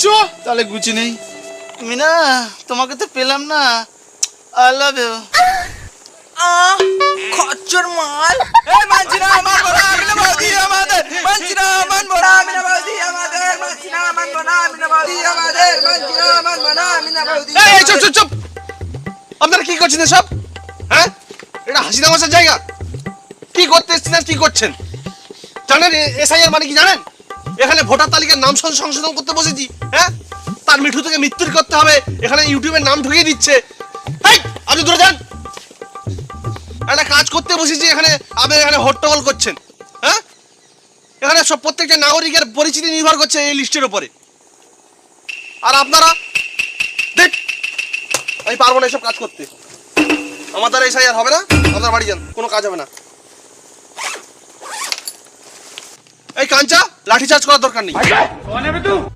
চো তাহলে গুছি নেই। মিনা তোমাকে তো পেলাম না। I love you. খচ্চর মাল এই মানছিনা মান বড়া মিনা বৌদি আমাদের মানছিনা মান বড়া মিনা বৌদি আমাদের মানছিনা মান বড়া মিনা বৌদি আমাদের মানছিনা মান বড়া মিনা বৌদি। এই চুপ চুপ চুপ, আপনারা কি করছেন এসব? হ্যাঁ, এটা হাসি তামাশার জায়গা? কি করতে এসেছেন আর কি করছেন জানেন? এসআইআর মানে কি জানেন? এখানে ভোটার তালিকার নাম সংশোধন করতে বসেছি। হ্যাঁ, তার মিঠু থেকে মৃত্যুর করতে হবে, এখানে ইউটিউবের নাম ঢুকিয়ে দিচ্ছে। এই আপনি দূরে যান। একটা কাজ করতে বসেছি, এখানে আপনি এখানে হট্টগোল করছেন। হ্যাঁ, এখানে সব প্রত্যেকটা নাগরিকের পরিচিতি নির্ভর করছে এই লিস্টের উপরে। আর আপনারা দেখ, আমি পারবো না এসব কাজ করতে। আমার দ্বারা এসআইআর হবে না, আপনার বাড়ি যান, কোনো কাজ হবে না। এই কাঞ্চা, লাঠিচার্জ করার দরকার নেই।